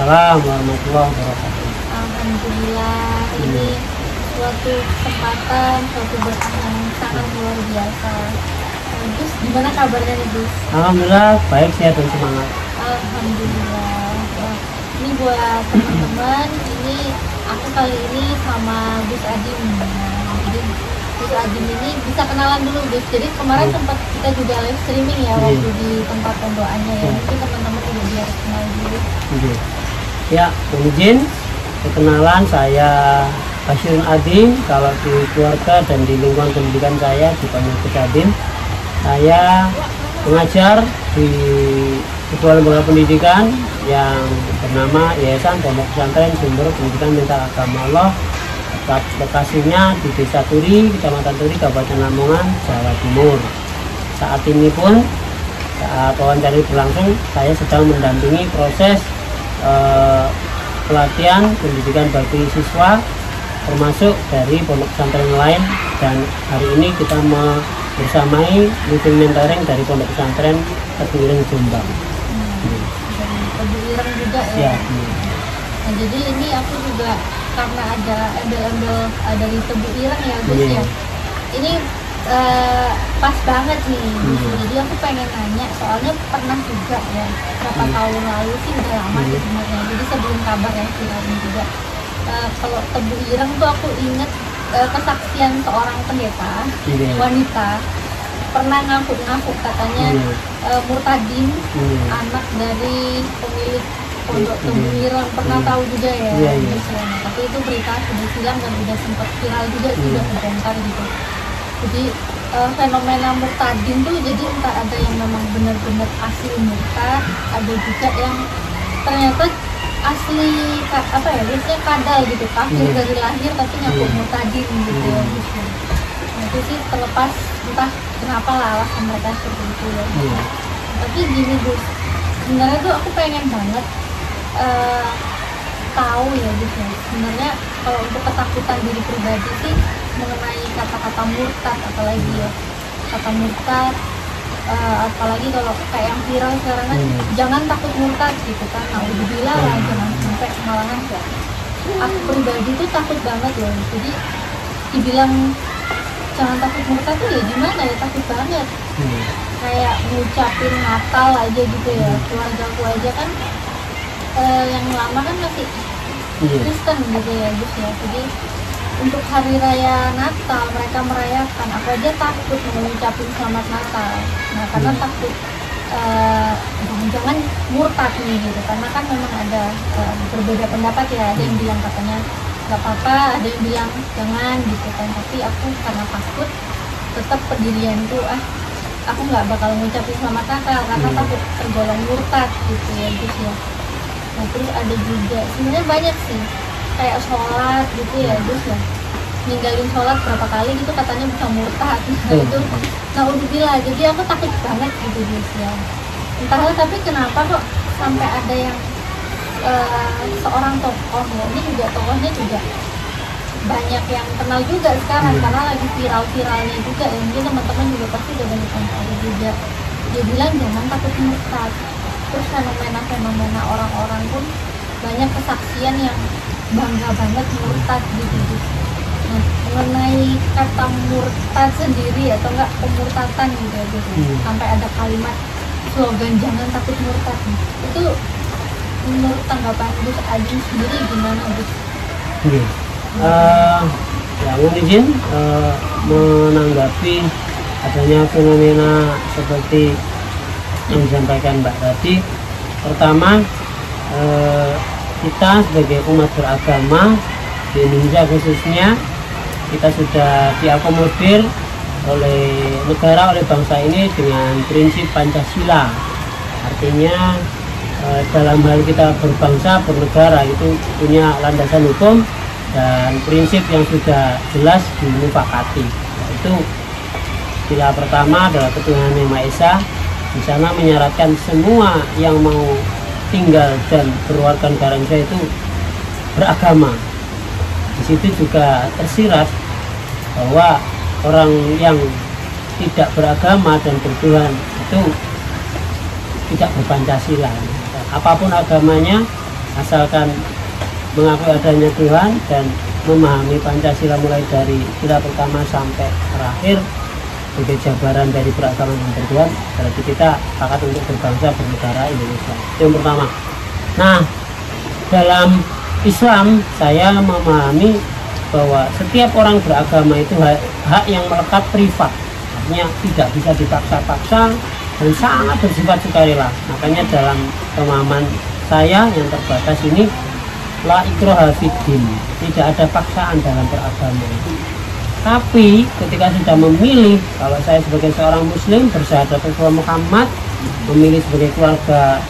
Waalaikumsalam warahmatullahi wabarakatuh. Alhamdulillah, ini suatu kesempatan, suatu berkah yang sangat luar biasa. Gus, gimana kabarnya nih Gus? Alhamdulillah baik, sehat dan semangat. Alhamdulillah. Wah, ini buat teman-teman, ini aku kali ini sama Gus Adim. Nah, jadi Gus Adim ini bisa kenalan dulu Gus. Jadi kemarin sempat kita juga live streaming ya waktu di tempat pemdoanya ya. Mungkin teman-teman juga biar kenal dulu. Ya, izin perkenalan, saya Basyirun Adim. Kalau di keluarga dan di lingkungan pendidikan saya dipanggil Gus Adim. Saya mengajar di sebuah lembaga pendidikan yang bernama Yayasan Pondok Pesantren Sumber Pendidikan Mental Agama Allah. Lokasinya di Desa Turi, Kecamatan Turi, Kabupaten Lamongan, Jawa Timur. Saat ini pun saat wawancara berlangsung, saya sedang mendampingi proses pelatihan pendidikan bagi siswa termasuk dari pondok pesantren lain, dan hari ini kita bersamai meeting mentoring dari pondok pesantren Tebu Ireng Jombang. Tebu Ireng juga ya. Nah, jadi ini aku juga karena ada embel-embel dari Tebu Ireng ya Gus ya. Ini pas banget nih. Jadi aku pengen nanya, soalnya pernah juga ya berapa tahun lalu sih, udah lama sih sebenarnya. Jadi sebelum kabar yang viral ini juga, kalau Tebu Ireng tuh aku inget kesaksian seorang pendeta wanita pernah ngaku katanya Murtadin, anak dari pemilik pondok Tebu Ireng, pernah tahu juga ya. Tapi itu berita sudah silang dan udah sempat viral juga, sudah terbongkar gitu. Jadi fenomena murtadin tuh, jadi entah ada yang memang benar-benar asli murtad, ada juga yang ternyata asli apa ya, biasanya kadal gitu, kafir dari lahir tapi ngaku murtadin gitu ya. Nah, itu sih terlepas entah kenapa lah alasan mereka seperti itu ya. Tapi gini Gus, sebenarnya tuh aku pengen banget tahu ya Gus ya, sebenarnya kalau untuk ketakutan diri pribadi sih mengenai kata-kata murtad, apalagi ya kata murtad, apalagi kalau kayak yang viral sekarang kan, jangan takut murtad gitu kan. Nah, alhamdulillah lah, jangan sampai malahan ya. Aku pribadi tuh takut banget loh. Jadi dibilang jangan takut murtad tuh ya gimana ya, takut banget. Kayak ngucapin Natal aja gitu ya, keluargaku aja kan yang lama kan masih Kristen gitu ya Gus ya. Jadi untuk hari raya Natal mereka merayakan, aku aja takut mengucapin selamat Natal. Nah, karena takut jangan-jangan murtad nih gitu, karena kan memang ada berbeda pendapat ya. Ada yang bilang katanya nggak apa-apa, ada yang bilang jangan gitu kan. Tapi aku karena takut, tetap pendirianku aku nggak bakal ngucapin selamat Natal karena takut tergolong murtad gitu ya Gus ya. Nah, terus ada juga sebenarnya banyak sih kayak sholat gitu ya Gus ya, ninggalin sholat berapa kali gitu katanya bisa murtad. Nah itu, nah udahlah, jadi aku takut banget gitu Gus ya. Entahlah, tapi kenapa kok sampai ada yang seorang tokoh ya, ini juga tokohnya juga banyak yang kenal juga sekarang karena lagi viral-viralnya juga ya. Mungkin teman-teman juga pasti udah banyak yang tahu juga. Dia bilang jangan takut murtad. Terus fenomena orang-orang pun banyak kesaksian yang bangga banget murtad gitu. Nah, mengenai kata murtad sendiri atau enggak pemurtatan gitu ya gitu. Sampai ada kalimat slogan jangan takut murtad. Itu menurut tanggapan Gus Adim sendiri gimana Gus? Ya, mohon izin menanggapi adanya fenomena seperti yang disampaikan Mbak tadi. Pertama, kita sebagai umat beragama di Indonesia khususnya, kita sudah diakomodir oleh negara, oleh bangsa ini dengan prinsip Pancasila. Artinya dalam hal kita berbangsa, bernegara itu punya landasan hukum dan prinsip yang sudah jelas dimufakati. Yaitu sila pertama adalah ketuhanan Yang Maha Esa. Di sana menyaratkan semua yang mau tinggal dan berwarga negara Indonesia itu beragama. Di situ juga tersirat bahwa orang yang tidak beragama dan bertuhan itu tidak berpancasila. Apapun agamanya, asalkan mengakui adanya Tuhan dan memahami Pancasila mulai dari sila pertama sampai terakhir sebagai jabaran dari beragama dan bertuhan, berarti kita sepakat untuk berbangsa bernegara Indonesia. Itu yang pertama. Nah, dalam Islam saya memahami bahwa setiap orang beragama itu hak yang melekat privat, artinya tidak bisa dipaksa-paksa dan sangat bersifat sukarela. Makanya dalam pemahaman saya yang terbatas ini, la ikraha fiddin, tidak ada paksaan dalam beragama. Tapi ketika sudah memilih, kalau saya sebagai seorang muslim bersyahadat Rasulullah Muhammad, memilih sebagai keluarga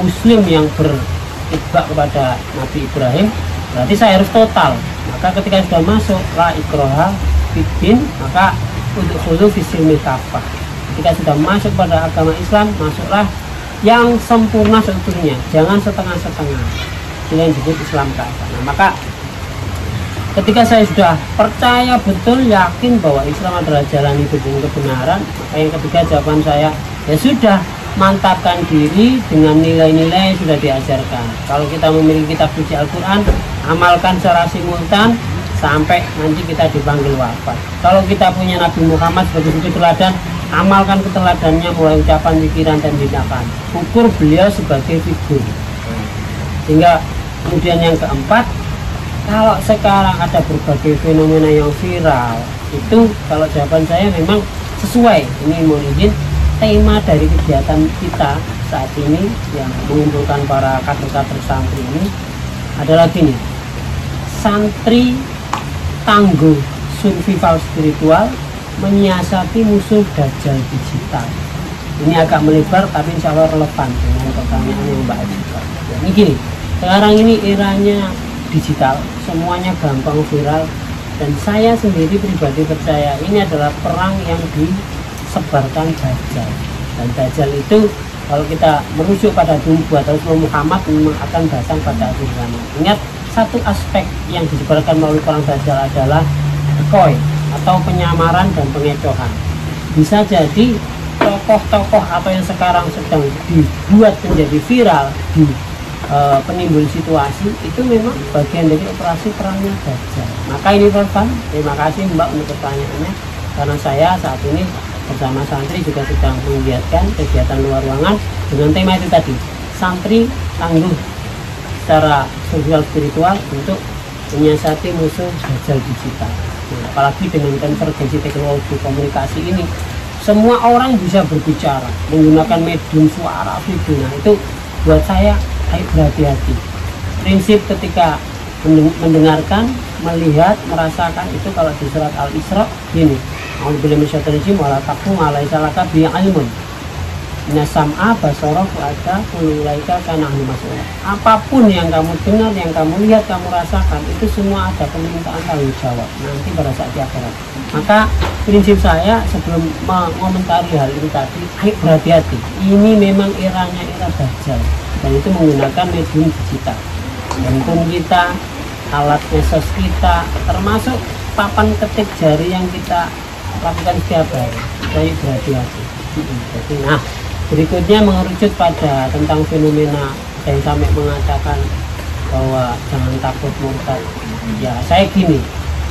muslim yang beritibak kepada Nabi Ibrahim, berarti saya harus total. Maka ketika sudah masuk la ikraha fiddin, maka untuk khulu fisilmi kafah. Ketika sudah masuk pada agama Islam, masuklah yang sempurna seutuhnya, jangan setengah-setengah. Ini yang disebut Islam kafah. Nah, maka ketika saya sudah percaya betul, yakin bahwa Islam adalah jalan hidup dan kebenaran, maka yang ketiga jawaban saya, ya sudah, mantapkan diri dengan nilai-nilai yang sudah diajarkan. Kalau kita memiliki kitab suci Al-Quran, amalkan secara simultan sampai nanti kita dipanggil wafat. Kalau kita punya Nabi Muhammad sebagai suri teladan, amalkan keteladannya mulai ucapan, pikiran, dan tindakan. Ukur beliau sebagai figur. Sehingga kemudian yang keempat, kalau sekarang ada berbagai fenomena yang viral, itu kalau jawaban saya memang sesuai. Ini mohon izin, tema dari kegiatan kita saat ini yang mengumpulkan para kader-kader santri ini adalah gini: santri tangguh survival spiritual menyiasati musuh dajjal digital. Ini agak melebar tapi insya Allah relevan dengan pertanyaan yang Mbak ajukan. Ya, ini gini, sekarang ini eranya digital, semuanya gampang viral, dan saya sendiri pribadi percaya ini adalah perang yang disebarkan dajjal. Dan dajjal itu kalau kita merujuk pada nubuat Rasulullah Muhammad memang akan datang pada akhir zaman. Ingat, satu aspek yang disebarkan melalui perang dajjal adalah decoy atau penyamaran dan pengecohan. Bisa jadi tokoh-tokoh atau yang sekarang sedang dibuat menjadi viral di penimbul situasi itu memang bagian dari operasi perangnya dajjal. Maka ini relevan. Terima kasih Mbak untuk pertanyaannya, karena saya saat ini bersama santri juga sedang menggiatkan kegiatan luar ruangan dengan tema itu tadi, santri tangguh secara sosial spiritual untuk menyiasati musuh dajjal digital. Nah, apalagi dengan konvergensi teknologi komunikasi ini, semua orang bisa berbicara menggunakan medium suara, video. Nah, itu buat saya ayo berhati-hati. Prinsip ketika mendengarkan, melihat, merasakan itu kalau di surat Al-Isra gini, A'udzubillahi minasyaitonir rajim, wala taqfu ma laysa laka bihi ilmun. Inna sam'a basara fu'ada kullu ulaika kana anhu mas'ula. Apapun yang kamu dengar, yang kamu lihat, kamu rasakan, itu semua ada permintaan tanggung jawab nanti pada saat di akhirat. Maka prinsip saya sebelum mengomentari hal ini tadi, ayo berhati-hati. Ini memang eranya era dajjal, dan itu menggunakan medium digital. Handphone kita, alat medsos kita, termasuk papan ketik jari yang kita lakukan setiap hari. Ayo berhati-hati. Jadi, nah, berikutnya mengerucut pada tentang fenomena yang sampai mengatakan bahwa jangan takut murtad. Ya, saya gini,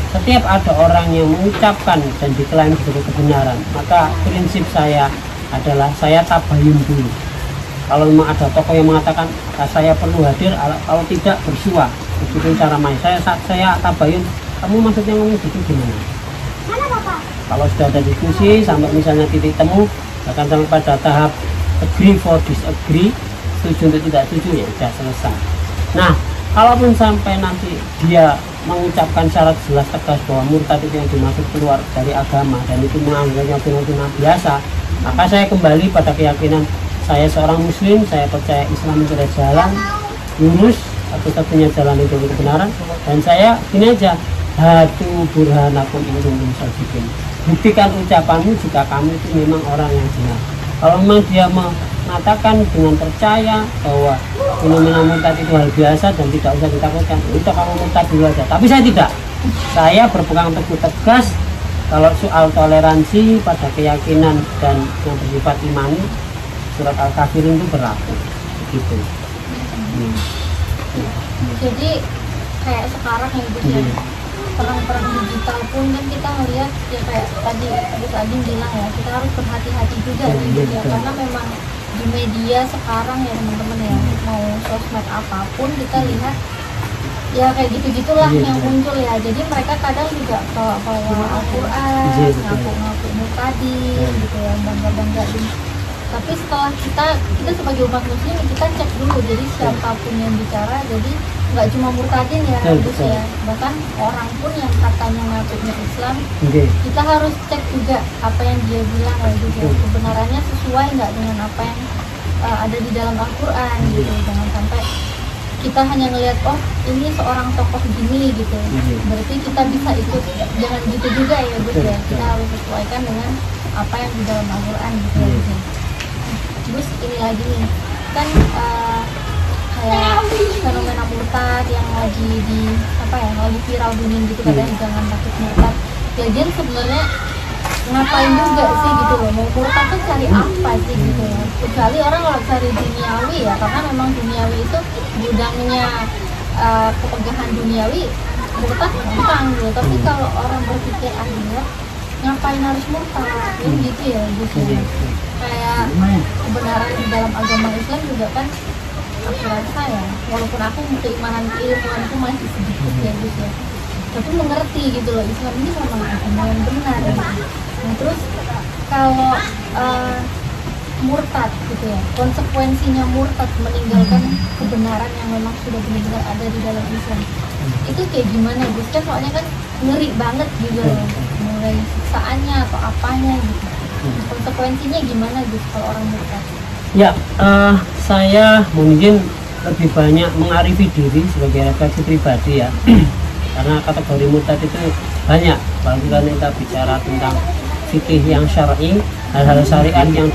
setiap ada orang yang mengucapkan dan diklaim sebagai kebenaran, maka prinsip saya adalah saya tabayun dulu. Kalau memang ada tokoh yang mengatakan saya perlu hadir, kalau tidak bersua, begitu cara main. Saya tabayun, kamu maksudnya ngomong gitu gimana? Kalau sudah ada diskusi sampai misalnya titik temu, akan sampai pada tahap agree for disagree, setuju untuk tidak setuju, ya sudah selesai. Nah, kalaupun sampai nanti dia mengucapkan syarat jelas tegas bahwa murtad itu yang dimaksud keluar dari agama dan itu menganggapnya fenomena biasa, maka saya kembali pada keyakinan saya seorang muslim, saya percaya Islam itu adalah jalan lurus, satu-satunya jalan itu kebenaran, dan saya gini aja, hatu burhanakum in kuntum shadiqin. Buktikan ucapanmu jika kamu itu memang orang yang benar. Kalau memang dia mengatakan dengan percaya bahwa fenomena murtad itu hal biasa dan tidak usah ditakutkan, itu kamu murtad dulu aja. Tapi saya tidak. Saya berpegang teguh tegas kalau soal toleransi pada keyakinan dan yang bersifat imani, surat Al-Kafirun itu berlaku. Begitu. Jadi kayak sekarang ya Gus ya, perang-perang digital pun kan kita melihat ya kayak tadi Gus Adin bilang ya, kita harus berhati-hati juga ya, karena memang di media sekarang ya teman-teman ya, mau sosmed apapun kita lihat ya kayak gitu-gitulah yang muncul ya. Jadi mereka kadang juga bawa Al-Quran, ngaku-ngaku mukaddim gitu ya, bangga-banggain. Tapi setelah kita sebagai umat muslim kita cek dulu, jadi siapapun yang bicara, jadi nggak cuma murtadin ya Gus ya, bahkan orang pun yang katanya ngakunya Islam, kita harus cek juga apa yang dia bilang Gus ya, kebenarannya sesuai nggak dengan apa yang ada di dalam Al-Quran gitu. Jangan sampai kita hanya ngelihat oh ini seorang tokoh gini gitu, berarti kita bisa ikut, jangan gitu juga ya Gus ya. Kita harus sesuaikan dengan apa yang di dalam Al-Quran gitu ya Gus. Gus ini lagi nih kan kayak fenomena murtad yang lagi di lagi viral booming gitu, katanya jangan takut murtad. Jadi sebenarnya ngapain juga sih gitu loh, mau murtad tuh cari apa sih gitu ya, kecuali orang kalau cari duniawi ya, karena memang duniawi itu gudangnya kepegahan duniawi, murtad gampang gitu. Tapi kalau orang berpikir akhirat, ngapain harus murtad gitu ya gitu ya. Kayak kebenaran di dalam agama Islam juga kan, aku rasa ya, walaupun aku keimanan keilmuanku masih sedikit ya Gus ya, tapi mengerti gitu loh, Islam ini memang agama yang benar gitu. Nah terus kalau murtad gitu ya, konsekuensinya murtad meninggalkan kebenaran yang memang sudah benar-benar ada di dalam Islam, itu kayak gimana Gus? Kan soalnya kan ngeri banget gitu loh, mulai siksaannya atau apanya gitu. Konsekuensinya gimana Gus kalau orang murtad? Ya, saya mungkin lebih banyak mengarifi diri sebagai refleksi pribadi ya. Karena kategori murtad itu banyak. Kalau kita bicara tentang fikih yang syar'i, hal-hal syariat yang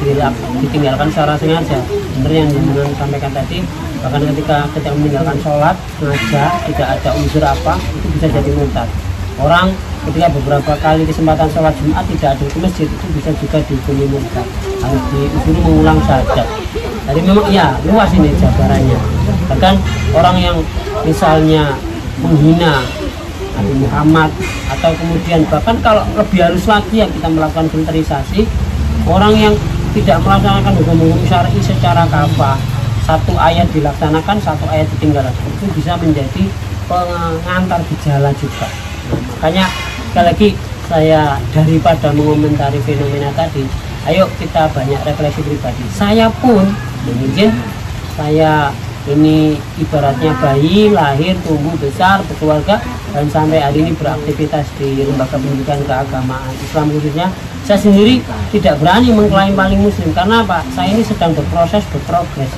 ditinggalkan secara sengaja. Benar yang Junjungan sampaikan tadi, bahkan ketika meninggalkan sholat sengaja, tidak ada unsur apa, itu bisa jadi murtad. Orang ketika beberapa kali kesempatan sholat Jumat tidak ada ke masjid, itu bisa juga dihukumi murtad, harus disuruh mengulang syahadat. Jadi memang ya luas ini jabarannya. Bahkan orang yang misalnya menghina Nabi Muhammad, atau kemudian bahkan kalau lebih halus lagi yang kita melakukan filterisasi, orang yang tidak melaksanakan hukum-hukum syar'i secara kafah, satu ayat dilaksanakan, satu ayat ditinggalkan, itu bisa menjadi pengantar gejala juga. Nah, makanya sekali lagi saya daripada mengomentari fenomena tadi, ayo kita banyak refleksi pribadi. Saya pun mungkin saya ini ibaratnya bayi lahir, tumbuh besar, berkeluarga, dan sampai hari ini beraktivitas di lembaga pendidikan keagamaan Islam khususnya. Saya sendiri tidak berani mengklaim paling muslim, karena apa? Saya ini sedang berproses, berprogres.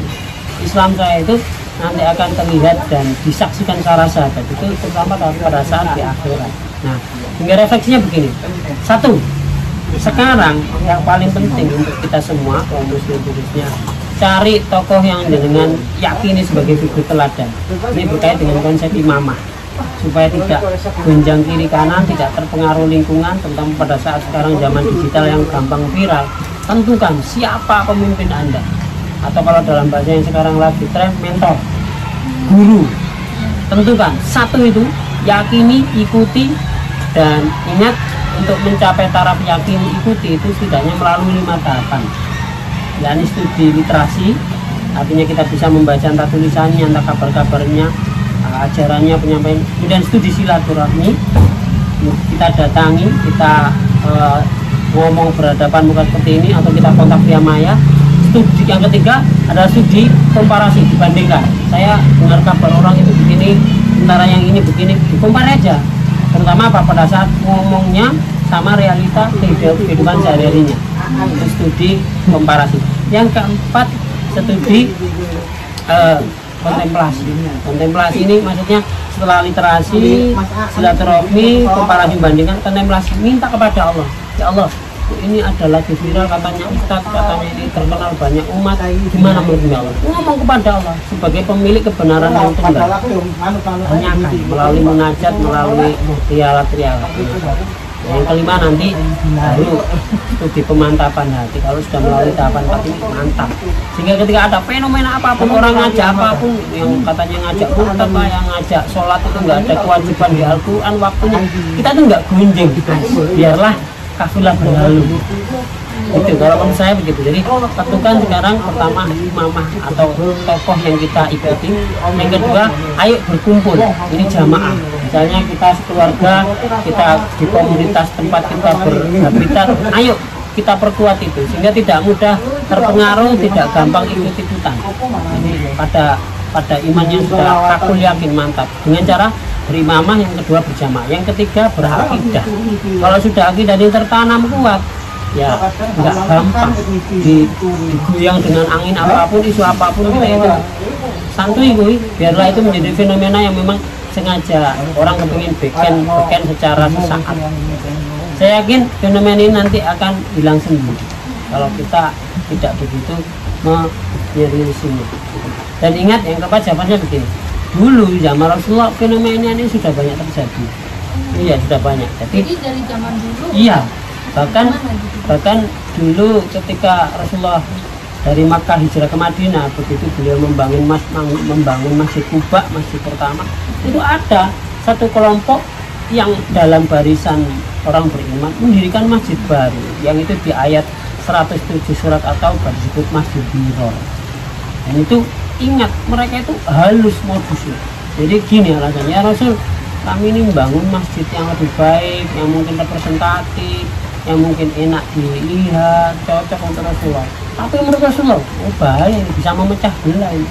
Islam saya itu nanti akan terlihat dan disaksikan secara sahabat, itu terutama pada saat di akhirat. Nah, hingga refleksinya begini. Satu, sekarang yang paling penting untuk kita semua kaum muslim khususnya, cari tokoh yang dengan yakini sebagai figur teladan. Ini berkait dengan konsep imamah, supaya tidak gonjang kiri kanan, tidak terpengaruh lingkungan, terutama pada saat sekarang zaman digital yang gampang viral. Tentukan siapa pemimpin Anda, atau kalau dalam bahasa yang sekarang lagi tren, mentor, guru. Tentukan satu itu, yakini, ikuti, dan ingat untuk mencapai taraf yakini ikuti itu setidaknya melalui 5 tahapan, yakni studi literasi, artinya kita bisa membaca entah tulisannya, entah kabar-kabarnya, ajarannya, penyampaian. Kemudian studi silaturahmi, kita datangi, kita ngomong berhadapan muka seperti ini, atau kita kontak via maya. Studi yang ketiga adalah studi komparasi, dibandingkan. Saya dengar kabar orang itu begini, sementara yang ini begini, dikompar aja. Terutama apa, pada saat ngomongnya sama realita kehidupan sehari-harinya. Itu studi komparasi. Yang keempat, studi kontemplasi. Kontemplasi ini maksudnya setelah literasi, silaturahmi, komparasi, bandingkan, kontemplasi, minta kepada Allah. Ya Allah, ini adalah viral, katanya Ustadz, katanya ini terkenal banyak umat, gimana menurut Allah? Ngomong kepada Allah sebagai pemilik kebenaran yang tunggal. Tanyakan melalui munajat, melalui rialat-rialat. Yang kelima nanti baru studi pemantapan hati. Kalau sudah melalui tahapan 4 ini mantap. Sehingga ketika ada fenomena apapun, orang ngajak apapun, yang katanya ngajak murtad, yang ngajak sholat itu nggak ada kewajiban di Al-Quran waktunya, kita tuh nggak gunjing. Biarlah kafilah berlalu. Itu kalau menurut saya begitu. Jadi tentukan sekarang pertama imamah atau tokoh yang kita ikuti. Yang kedua, ayo berkumpul, ini jamaah. Misalnya kita sekeluarga, kita di komunitas tempat kita berhabitat, ayo kita perkuat itu sehingga tidak mudah terpengaruh, tidak gampang ikut-ikutan. Jadi pada iman yang sudah takul yakin mantap dengan cara berimamah, yang kedua berjamaah, yang ketiga berakidah. Kalau sudah akidah yang tertanam kuat, ya nggak gampang digoyang dengan angin apapun, isu apapun, kita itu santuy gue. Biarlah itu menjadi fenomena yang memang sengaja orang kepingin beken secara sesaat. Saya yakin fenomena ini nanti akan hilang sendiri kalau kita tidak begitu menyeriusinya. Dan ingat, yang keempat jawabannya begini, dulu zaman Rasulullah fenomena ini sudah banyak terjadi. Iya, sudah banyak. Jadi dari zaman dulu. Iya. Bahkan dulu ketika Rasulullah dari Makkah hijrah ke Madinah, begitu beliau membangun Masjid Kuba, masjid pertama, itu ada satu kelompok yang dalam barisan orang beriman mendirikan masjid baru, yang itu di ayat 107 surat At-Taubah disebut Masjid Diror. Dan itu ingat, mereka itu halus modusnya. Jadi gini alasannya, Rasul, kami ini membangun masjid yang lebih baik, yang mungkin representatif, yang mungkin enak dilihat, cocok untuk Rasulullah. Tapi menurut Rasulullah, oh bahaya, bisa memecah belah ini.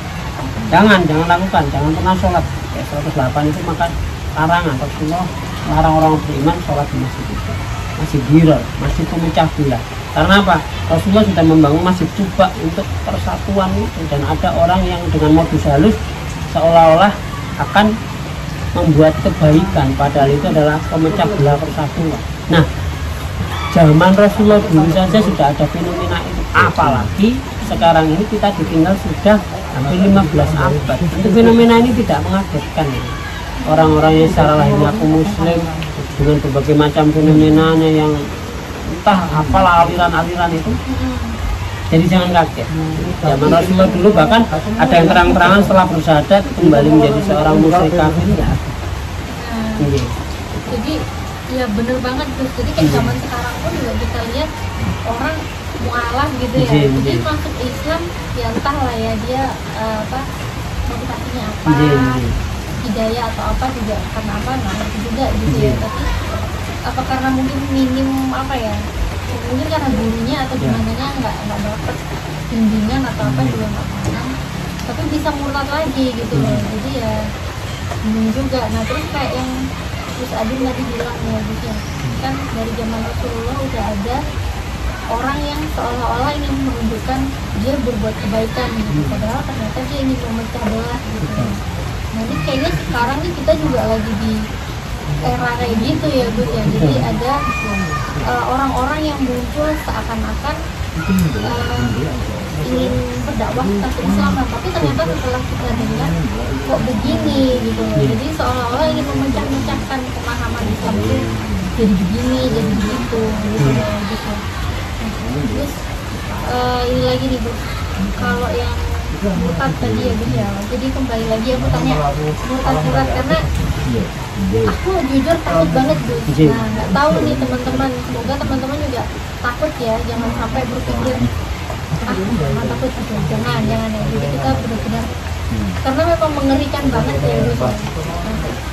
Jangan lakukan, jangan pernah sholat. Kayak 108 itu maka larangan Rasulullah larang orang beriman sholat di masjid itu. Masjid Diror, masjid pemecah belah. Karena apa? Rasulullah sudah membangun masjid Kuba untuk persatuan itu, dan ada orang yang dengan modus halus seolah-olah akan membuat kebaikan, padahal itu adalah pemecah belah persatuan. Nah, zaman Rasulullah dulu saja sudah ada fenomena itu, apalagi sekarang ini kita ditinggal sudah hampir 15 abad. Untuk fenomena ini tidak mengagetkan. Orang-orang yang secara lahirnya aku muslim dengan berbagai macam fenomenanya yang entah apalah aliran-aliran itu, jadi jangan kaget. Zaman Rasulullah dulu bahkan ada yang terang-terangan setelah bersyahadat kembali menjadi seorang musyrik kafir. Jadi ya bener banget tuh. Jadi kayak zaman sekarang pun juga kita lihat orang mualaf gitu ya. Jadi masuk Islam ya entah lah ya dia motivasinya apa, hidayah atau apa juga karena apa nggak juga gitu ya. Tapi apa karena mungkin minim apa ya? Mungkin karena gurunya atau gimana nggak dapat bimbingan atau apa juga nggak paham. Tapi bisa murtad lagi gitu loh. Jadi ya bingung juga. Nah terus kayak yang Gus Adin tadi bilang ya gitu ya, kan dari zaman Rasulullah udah ada orang yang seolah-olah ingin menunjukkan dia berbuat kebaikan gitu, padahal ternyata dia ingin memecah belah gitu. Nah ini kayaknya sekarang nih kita juga lagi di era kayak gitu ya Gus ya. Jadi ada orang-orang yang muncul seakan-akan ingin berdakwah tentang keislaman, tapi ternyata setelah kita dengar kok begini gitu loh. Jadi seolah-olah ingin memecah-mecahkan pemahaman Islam itu jadi begini, jadi begitu gitu loh, gitu. Terus ini lagi nih Bu, kalau yang murtad tadi ya Bu ya, jadi kembali lagi aku tanya murtad surat karena aku jujur takut banget Bu. Nah nggak tahu nih teman-teman, semoga teman-teman juga takut ya, jangan sampai berpikir jangan takut gitu, jangan ya. Jadi kita benar-benar karena memang mengerikan banget ya Bu.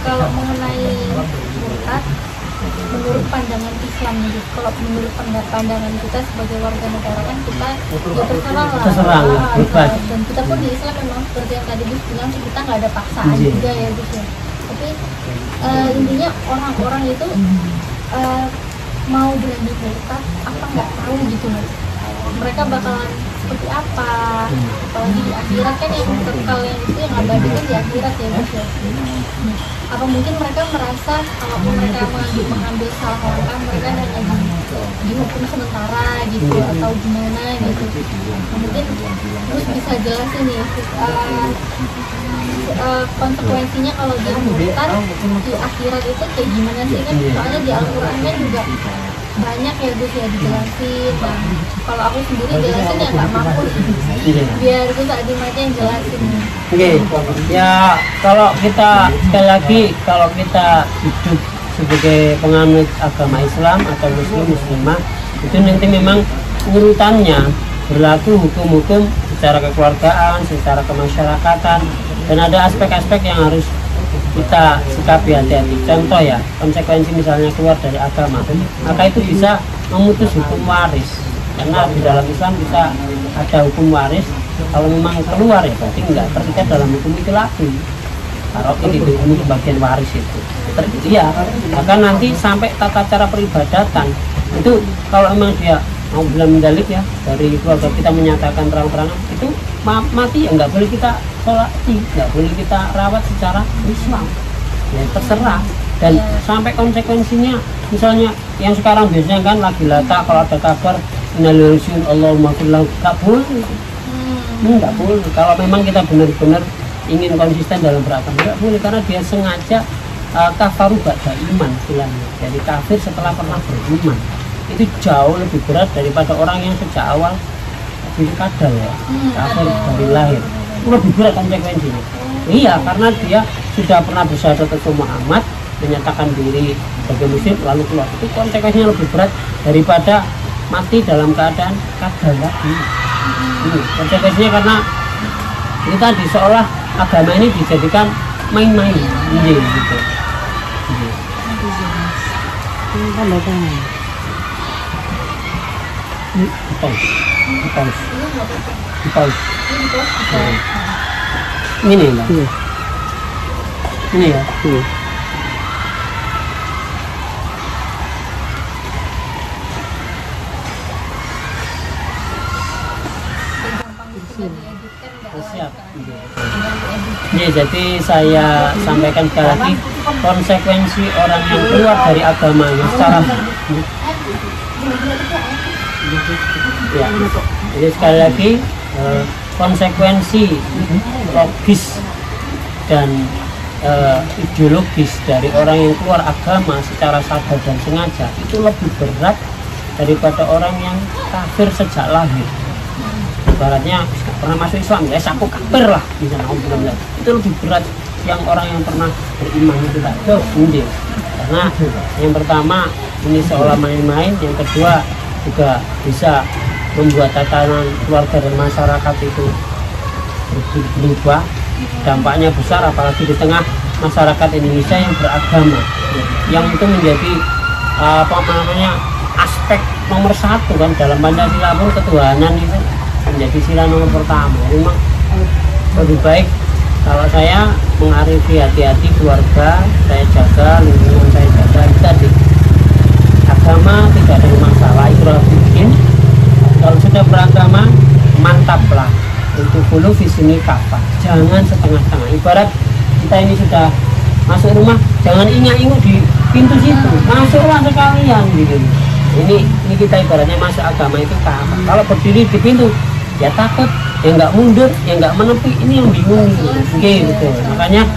Kalau mengenai murtad menurut pandangan Islam gitu, kalau menurut pandangan kita sebagai warga negara kan kita ya terserah lah, dan kita pun di Islam memang seperti yang tadi Gus bilang kita nggak ada paksaan juga ya Gus ya. Tapi intinya orang-orang itu mau berani murtad apa nggak tahu gitu loh, mereka bakalan seperti apa, apalagi di akhirat kan yang kekal yang itu yang abadi kan di akhirat ya Gus ya. apa mungkin mereka merasa kalau mereka mengambil salah langkah mereka lagi dihukum sementara gitu atau gimana gitu. Mungkin terus bisa jelasin nih konsekuensinya kalau dia murtad di akhirat itu kayak gimana sih kan, soalnya di Al-Qur'annya juga banyak ya Gus ya dijelasin. Nah, kalau aku sendiri jelasin ya nggak mampu biar Gus Adimat yang jelasin. Oke, ya kalau kita sekali lagi kalau kita hidup sebagai penganut agama Islam atau muslimah itu nanti memang urutannya berlaku hukum-hukum secara kekeluargaan, secara kemasyarakatan, dan ada aspek-aspek yang harus kita sikapi hati-hati. Contoh ya, konsekuensi misalnya keluar dari agama, maka itu bisa memutus hukum waris, karena di dalam Islam kita ada hukum waris. Kalau memang keluar ya berarti nggak terikat dalam hukum itu lagi. Kalau ini bagian waris itu, iya. Bahkan nanti sampai tata cara peribadatan itu kalau memang dia mau bilang mendalik ya dari keluarga kita menyatakan terang-terangan itu mati ya nggak boleh kita sholati, nggak boleh kita rawat secara Islam, ya terserah. Dan sampai konsekuensinya misalnya yang sekarang biasanya kan lagi lata kalau ada kabar innalillahi Allahumma kullahu kabul, nggak boleh. Kalau memang kita benar-benar ingin konsisten dalam beragama nggak boleh, karena dia sengaja kafaru ba'da iman istilahnya, jadi kafir setelah pernah beriman. Itu jauh lebih berat daripada orang yang sejak awal kadal ya, kafir dari lahir. Itu lebih berat konsekuensinya. Iya, karena dia sudah pernah bersyahadat kepada Muhammad, menyatakan diri sebagai muslim lalu keluar. Itu konsekuensinya lebih berat daripada mati dalam keadaan kadal lagi. Konsekuensinya karena ini tadi seolah agama ini dijadikan main-main, gitu. Dipaus. Ini ya, ini ya. Siap. Ya, jadi saya sampaikan sekali lagi konsekuensi orang yang keluar dari agamanya secara ya. Jadi sekali lagi konsekuensi logis dan ideologis dari orang yang keluar agama secara sadar dan sengaja itu lebih berat daripada orang yang kafir sejak lahir. Ibaratnya pernah masuk Islam ya aku kafir lah misalnya, itu lebih berat yang orang yang pernah beriman itu tadi. Karena yang pertama ini seolah main-main, yang kedua juga bisa membuat tatanan keluarga dan masyarakat itu berubah, dampaknya besar apalagi di tengah masyarakat Indonesia yang beragama, yang itu menjadi aspek nomor satu kan dalam Pancasila pun ketuhanan itu menjadi sila nomor pertama. Memang lebih baik kalau saya mengarifi hati-hati keluarga, saya jaga lingkungan, saya jaga itu tadi. Agama tidak ada masalah, itu bikin. Kalau sudah beragama mantaplah, itu dulu visini kapan, jangan setengah-setengah. Ibarat kita ini sudah masuk rumah, jangan ingat-ingat di pintu situ, masuklah sekalian gitu. Ini kita ibaratnya masuk agama itu kapan. Kalau berdiri di pintu ya takut, ya nggak mundur, ya nggak menepi, ini yang bingung gitu. Makanya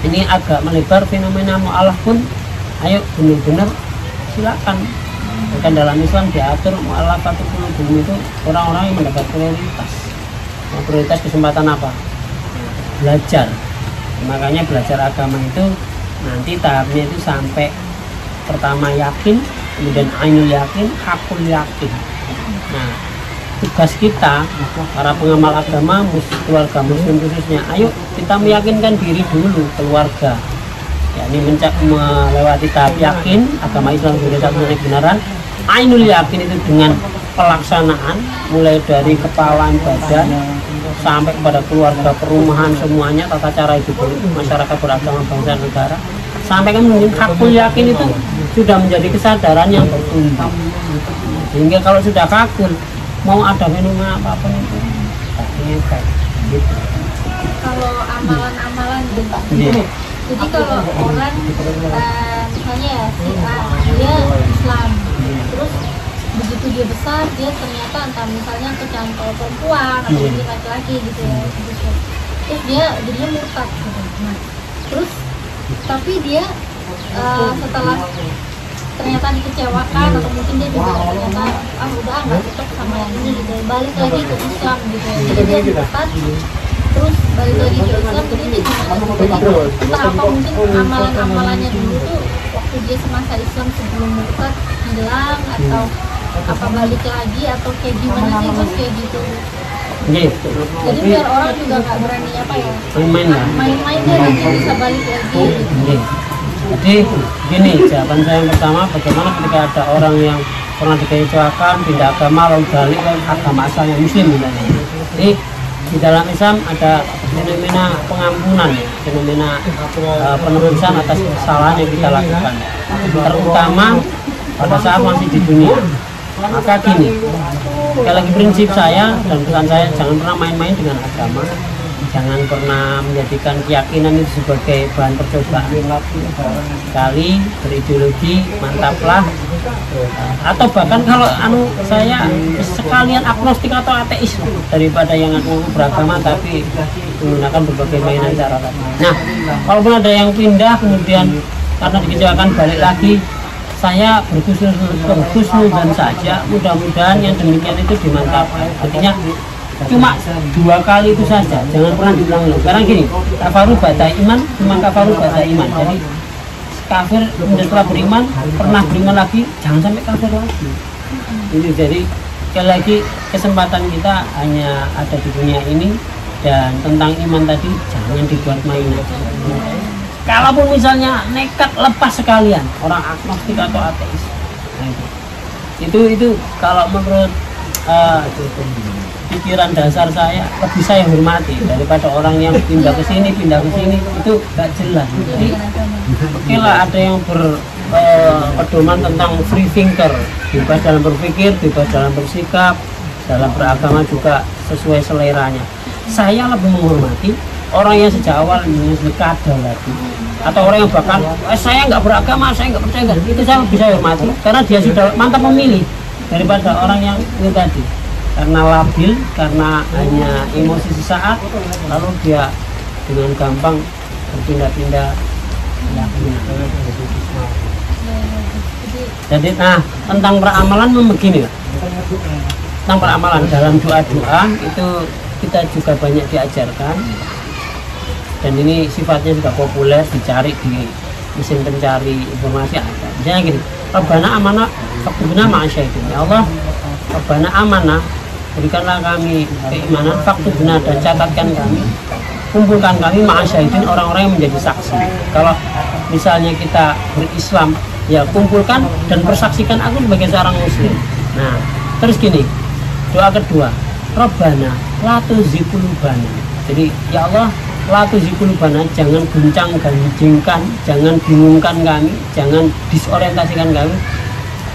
ini agak melebar fenomena mu'alaf pun, ayo benar-benar silakan. Bahkan dalam Islam diatur mu'alaf atau qulubuhum itu orang-orang yang mendapat prioritas. Nah, prioritas kesempatan apa? Belajar. Makanya belajar agama itu nanti tahapnya itu sampai pertama yakin, kemudian ainul yakin, hakul yakin. Nah, tugas kita para pengamal agama, keluarga muslim khususnya, ayo kita meyakinkan diri dulu, keluarga, yakni melewati tahap yakin agama Islam sudah satu kebenaran. Ainul yakin itu dengan pelaksanaan mulai dari kepala badan sampai kepada keluarga, perumahan, semuanya tata cara hidup masyarakat beragama, bangsa, negara, sampai kan mungkin hakul yakin itu sudah menjadi kesadaran yang bertumbuh, sehingga kalau sudah hakul mau ada fenomena apapun itu efek gitu. Kalau amalan-amalan gitu, Jadi kalau orang misalnya ya si A dia Islam, terus begitu dia besar dia ternyata entah misalnya kecantol perempuan atau ini laki-laki gitu ya, gitu. Terus dia jadinya murtad gitu. Nah, terus tapi dia setelah ternyata dikecewakan atau mungkin dia juga ternyata udah nggak cocok sama yang ini gitu, balik lagi ke Islam gitu ya. Jadi dia murtad terus balik lagi ke Islam, jadi dia entah apa mungkin amalan-amalannya dulu tuh waktu dia semasa Islam sebelum murtad hilang atau apa balik lagi atau kayak gimana sih Mas kayak gitu. Jadi biar orang juga nggak berani apa ya main-main dia nanti bisa balik lagi gitu. Jadi gini, jawaban saya yang pertama, bagaimana ketika ada orang yang pernah dikecewakan, pindah agama lalu balik ke agama asalnya Muslim misalnya. Jadi di dalam Islam ada fenomena pengampunan, fenomena penebusan atas kesalahan yang kita lakukan, terutama pada saat masih di dunia. Maka gini, sekali lagi prinsip saya dan pesan saya, jangan pernah main-main dengan agama, jangan pernah menjadikan keyakinan itu sebagai bahan percobaan. Sekali berideologi mantaplah, atau bahkan kalau saya sekalian agnostik atau ateis daripada yang aku beragama tapi menggunakan berbagai mainan cara. Nah, kalaupun ada yang pindah kemudian karena dikecewakan balik lagi, saya berkhusnudzan saja, mudah-mudahan yang demikian itu dimantapkan. Artinya cuma 2 kali itu saja, jangan pernah diulang-ulang. Sekarang gini, kafaru ba'da iman, cuma kafaru ba'da iman. Jadi kafir setelah beriman, pernah beriman lagi, jangan sampai kafir lagi. Itu jadi sekali lagi kesempatan kita hanya ada di dunia ini, dan tentang iman tadi jangan dibuat mainan. Kalaupun misalnya nekat lepas sekalian, orang agnostik atau ateis, nah itu kalau menurut pikiran dasar saya lebih saya hormati daripada orang yang pindah ke sini itu gak jelas. Jadi oke lah ada yang berpedoman tentang free thinker, bebas dalam berpikir, bebas dalam bersikap, dalam beragama juga sesuai seleranya. Saya lebih menghormati orang yang sejak awal kada lagi, atau orang yang bahkan saya nggak beragama, saya nggak percaya, itu saya bisa hormati karena dia sudah mantap memilih, daripada orang yang itu tadi karena labil, karena hanya emosi sesaat lalu dia dengan gampang berpindah-pindah. Jadi nah tentang peramalan begini, tentang peramalan dalam doa-doa itu kita juga banyak diajarkan, dan ini sifatnya juga populer, dicari di mesin pencari informasi ada. Misalnya gini, Rabbana amanah faktubna ma'asyahidin. Ya Allah, Rabbana amanah, berikanlah kami keimanan, faktubna, dan catatkan kami, kumpulkan kami ma'asyahidin, orang-orang yang menjadi saksi. Kalau misalnya kita berislam, ya kumpulkan dan persaksikan aku sebagai seorang muslim. Nah, terus gini, doa kedua, Rabbana la tuzigh qulubana. Jadi ya Allah, la tuzigh qulubana, jangan goncang-ganjingkan, jangan bingungkan kami, jangan disorientasikan kami.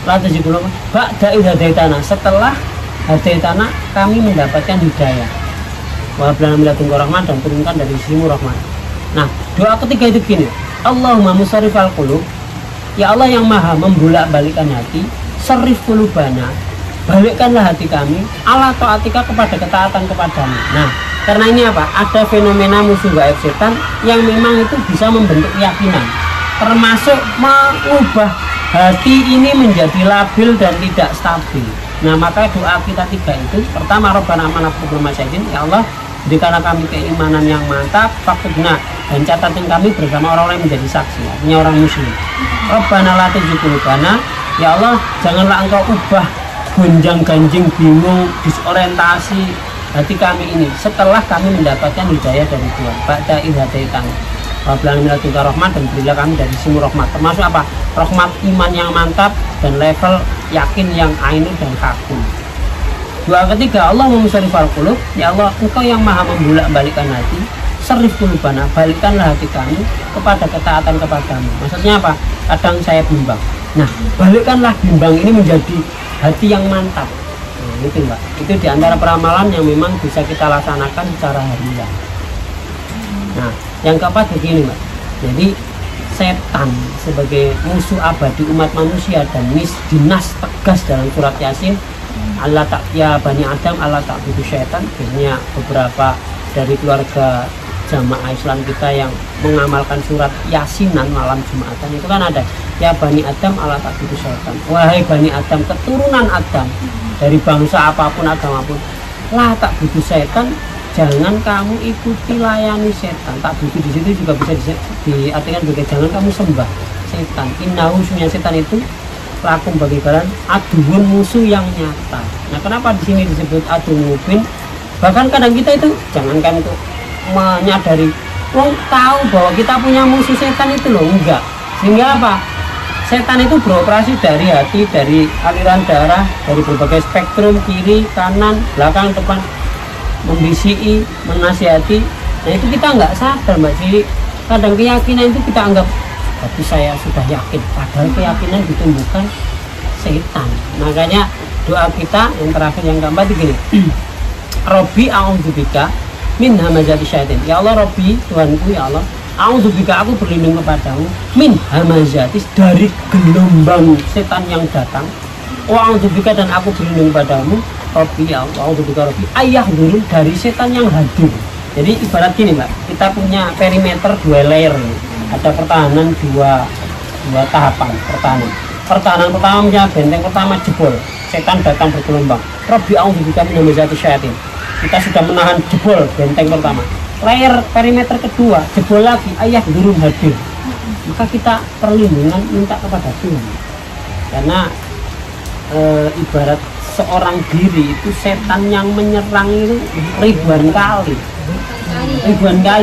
La tuzigh qulubana ba'da idh hadaitana, setelah hadaitana kami mendapatkan hidayah. Wa hab lana min ladunka rahmah, dan turunkan dari sisimu rahmat. Nah, doa ketiga itu gini, Allahumma musarrifal qulub, ya Allah yang maha membolak-balikkan hati, sarrif qulubana, balikkanlah hati kami ala taatika, kepada ketaatan kepadamu. Nah, karena ini apa? Ada fenomena musuh gaib setan yang memang itu bisa membentuk keyakinan, termasuk mengubah hati ini menjadi labil dan tidak stabil. Nah, maka doa kita tiga itu, pertama Rabbana amanah faktubna ma'asyahidin, ya Allah berikanlah kami keimanan yang mantap, faktubna, dan catatan kami bersama orang-orang yang menjadi saksi, artinya orang muslim. Rabbana la tuzigh qulubana, ya Allah janganlah engkau ubah gonjang-ganjing, bingung, disorientasi hati kami ini setelah kami mendapatkan hidayah dari Tuhan. Ba'da idh hadaitana wa hab lana min ladunka rahmah, dan berilah kami dari sisimu rahmat. Termasuk apa? Rahmat iman yang mantap dan level yakin yang ainun dan hakun. Doa ketiga, Allah musarrifal qulub, ya Allah engkau yang maha membolak-balikkan hati, sarrif qulubana, balikkanlah hati kami kepada ketaatan kepadamu. Maksudnya apa? Kadang saya bimbang. Nah, balikkanlah bimbang ini menjadi hati yang mantap. Nah, itu Mbak, itu diantara peramalan yang memang bisa kita laksanakan secara harian. Nah, yang keempat begini Mbak, Jadi setan sebagai musuh abadi umat manusia dan dinas tegas dalam surat Yasin, Allah tak ya Bani Adam Allah tak butuh setan. Biasanya beberapa dari keluarga jamaah Islam kita yang mengamalkan surat Yasinan malam Jumatan itu kan ada, ya Bani Adam Allah tak butuh setan. Wahai Bani Adam, keturunan Adam dari bangsa apapun agama pun, lah tak butuh setan. Jangan kamu ikuti layani setan. Tak butuh di situ juga bisa diartikan sebagai jangan kamu sembah setan. Innahu sunya setan itu lakum bagi kalian aduun musuh yang nyata. Nah, kenapa di sini disebut adu mubin? Bahkan kadang kita itu jangankan untuk menyadari, tahu bahwa kita punya musuh setan itu loh, enggak. Sehingga apa? Setan itu beroperasi dari hati, dari aliran darah, dari berbagai spektrum kiri, kanan, belakang, depan, membisiki, menasihati. Nah itu kita nggak sadar Mbak. Jadi kadang keyakinan itu kita anggap tapi saya sudah yakin, padahal keyakinan ditumbuhkan setan. Makanya doa kita yang terakhir yang keempat begini, Robbi a'udzubika min hamazati syaitan. Ya Allah Robbi, Tuhanku ya Allah, a'udzubika, aku berlindung kepadamu, min hamazati, dari gelombang setan yang datang, wa a'udzubika, dan aku berlindung kepadamu Robbi ya Allah, Robbi ayah dulu, dari setan yang hadir. Jadi ibarat gini Mbak, kita punya perimeter 2 layer, ada pertahanan dua tahapan pertahanan. Pertahanan pertama punya benteng pertama jebol, setan datang bergelombang. Robbi a'udzubika min hamazati syaitin. Kita sudah menahan jebol benteng pertama. Layer perimeter kedua jebol lagi, ayah dulu hadir. Maka kita perlindungan minta kepada Tuhan. Karena ibarat seorang diri itu setan yang menyerang itu ribuan kali,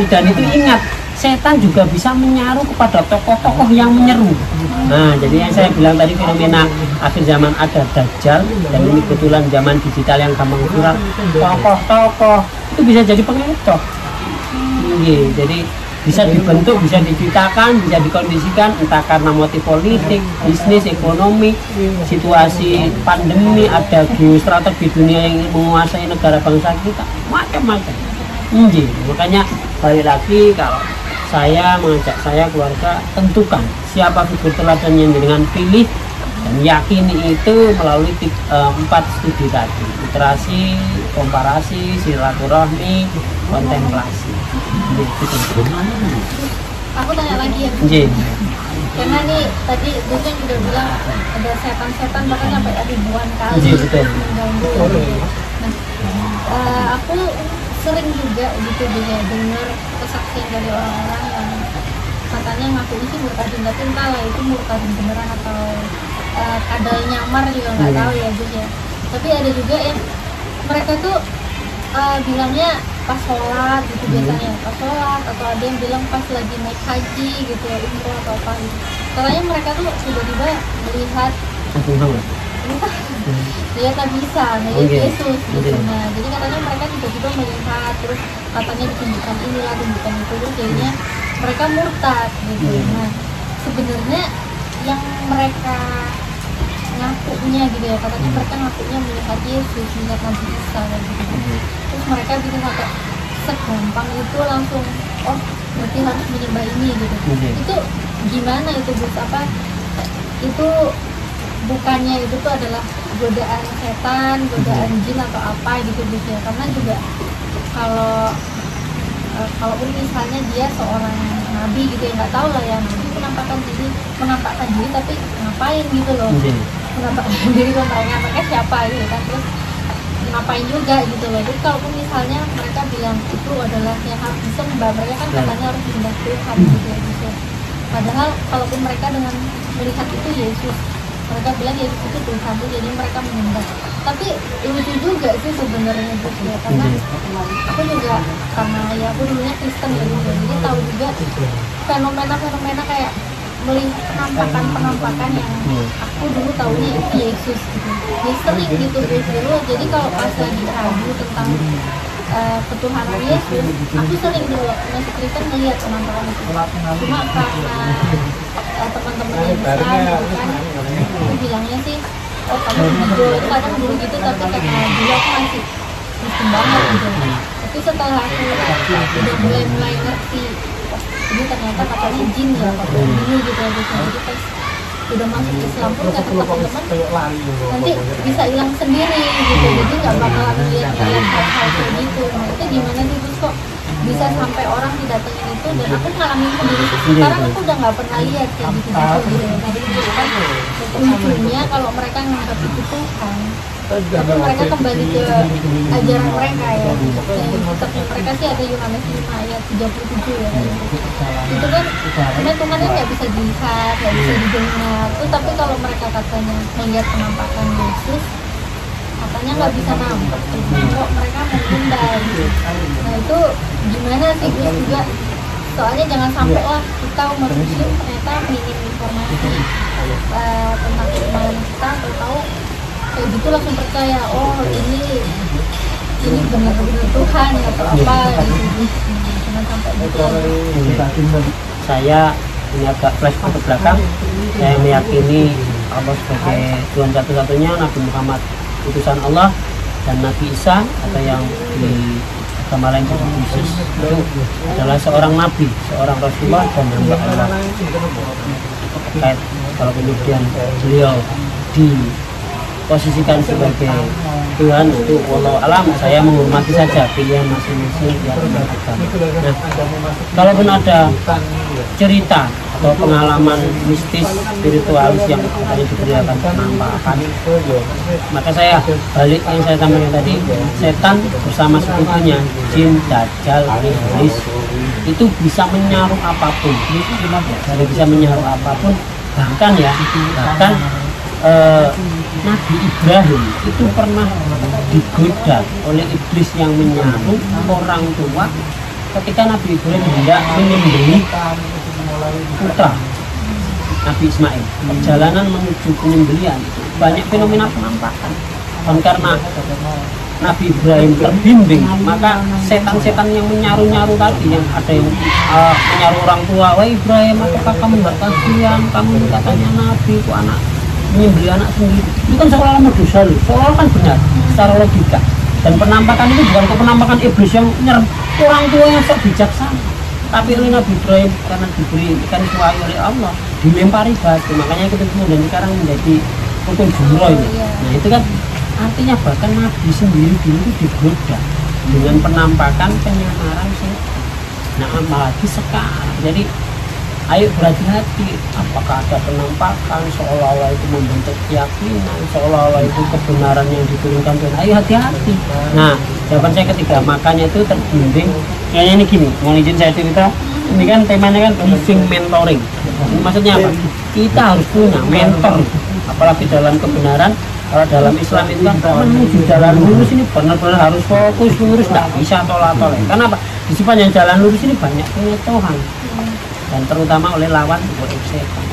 dan itu ingat, setan juga bisa menyaruh kepada tokoh-tokoh yang menyeru. Nah, jadi yang saya bilang tadi fenomena akhir zaman ada Dajjal, dan ini kebetulan zaman digital yang gampang viral, tokoh-tokoh itu bisa jadi pengecoh. Jadi bisa dibentuk, bisa diciptakan, bisa dikondisikan, entah karena motif politik, bisnis, ekonomi, situasi pandemi, ada geostrategi dunia yang ingin menguasai negara bangsa kita, macam-macam. Makanya balik lagi, kalau saya mengajak saya keluarga, tentukan siapa figur teladan yang dengan pilih dan yakini itu melalui 4 studi tadi: literasi, komparasi, silaturahmi, kontemplasi. Aku tanya lagi ya, karena nih tadi Dusun juga bilang ada setan-setan bahkan sampai ribuan kali mengganggu. Nah, aku sering juga gitu dengar kesaksian dari orang-orang yang katanya ngakuin sih murtadin, tapi entahlah itu murtadin beneran atau kadal nyamar juga nggak tahu ya Gus ya. Tapi ada juga yang mereka tuh bilangnya pas sholat gitu, biasanya pas sholat, atau ada yang bilang pas lagi naik haji gitu, umroh atau apa gitu. Katanya mereka tuh tiba-tiba melihat dia tak bisa melihat Yesus gitu. Nah, jadi katanya mereka tiba-tiba melihat, terus katanya ditunjukkan inilah, tunjukkan itu, terus jadinya mereka murtad gitu. Nah, sebenarnya yang mereka ngakunya gitu ya, katanya mereka ngakunya melihat Yesus, melihat Nabi Isa gitu. Terus mereka bikin sampai segampang itu langsung, oh berarti harus menyembah ini gitu. Itu gimana itu Gus? Apa itu bukannya itu tuh adalah godaan setan, godaan jin atau apa gitu Gus ya? Karena juga kalaupun misalnya dia seorang nabi gitu ya, nggak tahu lah ya, nabi menampakkan diri tapi ngapain gitu loh, menampakkan diri mereka siapa gitu kan, terus ngapain juga gitu loh. Jadi kalaupun misalnya mereka bilang itu adalah yang harus disembah, mereka kan katanya harus disembah Tuhan gitu ya gitu. Padahal kalaupun mereka dengan melihat itu Yesus, mereka bilang Yesus itu Tuhan, jadi mereka menyembah. Tapi lucu juga sih sebenarnya gitu ya, karena aku juga, karena ya aku dulunya Kristen ya gitu, jadi tahu juga fenomena-fenomena kayak melihat penampakan yang aku dulu tahunya itu Yesus gitu. Ya sering gitu dulu. Jadi kalau pas lagi ragu tentang ketuhanan Yesus, aku sering dulu masih Kristen melihat penampakan itu. Cuma karena teman-teman yang besar gitu kan, aku bilangnya sih, oh kamu video kadang dulu gitu, tapi karena dulu aku masih Kristen banget gitu. Tapi setelah aku udah mulai ngerti ini ternyata katanya jin ya, katanya ini gitu ya. Jadi pas udah masuk Islam pun kata teman-teman nanti bisa hilang sendiri gitu, jadi nggak bakalan lihat hal-hal kayak gitu. Nah itu gimana sih terus kok bisa sampai orang didatengin itu, dan aku ngalamin sendiri. Sekarang aku udah nggak pernah lihat kayak gitu gitu. Jadi gitu kan ujungnya kalau mereka nganggap itu Tuhan, tapi mereka kembali ke ajaran mereka ya. Kitabnya mereka sih ada Yohanes 5 ayat 37 ya. Itu kan sebenarnya Tuhan kan nggak bisa dilihat, nggak bisa didengar. Terus tapi kalau mereka katanya melihat penampakan Yesus, katanya nggak bisa nampak. Kok mereka menghindar. Nah itu gimana sih Gus juga? Soalnya jangan sampai lah kita umat muslim ternyata minim informasi tentang iman kita, atau tahu kayak gitu langsung percaya oh ini benar-benar Tuhan atau apa gitu. Jangan sampai gitu. Saya ini agak flashback ke belakang. Saya meyakini Allah sebagai Tuhan satu-satunya, Nabi Muhammad utusan Allah, dan Nabi Isa atau yang di agama lain disebut Yesus itu adalah seorang nabi, seorang Rasulullah dan hamba Allah. Terkait kalau kemudian beliau diposisikan sebagai Tuhan, itu wallahu alam, saya menghormati saja pilihan masing-masing yang beragama. Nah, kalaupun ada cerita atau pengalaman mistis spiritualis yang katanya diperlihatkan penampakan, maka saya balik yang saya sampaikan tadi, setan bersama sekutunya jin, dajjal, iblis itu bisa menyaruh apapun, bisa menyaruh apapun, bahkan Nabi Ibrahim itu pernah digoda oleh iblis yang menyaruh orang tua ketika Nabi Ibrahim hendak menyembelih putra Nabi Ismail. Perjalanan menuju penyembelihan itu banyak fenomena penampakan, dan karena Nabi Ibrahim terbimbing, maka setan-setan yang menyaruh-nyaruh tadi, yang ada yang menyaruh orang tua, wah Ibrahim, apakah kamu nggak kasihan, kamu katanya Nabi ku anak menyembelih anak sendiri, itu kan seolah-olah dosa loh, seolah kan benar secara logika. Dan penampakan itu bukan penampakan iblis yang nyerang orang tua yang sok bijaksana, tapi oleh Nabi Ibrahim karena diberikan wahyu oleh Allah dilempari batu, makanya ketemu dan sekarang menjadi rukun jumroh ini. Nah itu kan artinya bahkan Nabi sendiri dulu itu digoda dengan penampakan penyamaran setan. Nah apalagi sekarang, jadi ayo berhati-hati, apakah ada penampakan seolah-olah itu membentuk keyakinan, seolah-olah itu kebenaran yang diturunkan Tuhan, ayo hati-hati. Nah jawaban saya ketiga, makanya itu terbimbing. Kayaknya ini gini, mau izin saya cerita, ini kan temanya kan living mentoring. Ini maksudnya apa? Kita harus punya mentor, apalagi dalam kebenaran. Kalau dalam Islam itu kan menuju jalan lurus ini benar-benar harus fokus lurus, tidak bisa tolak-tolak. Karena apa? Di sepanjang jalan lurus ini banyak penyetohan, dan terutama oleh lawan setan,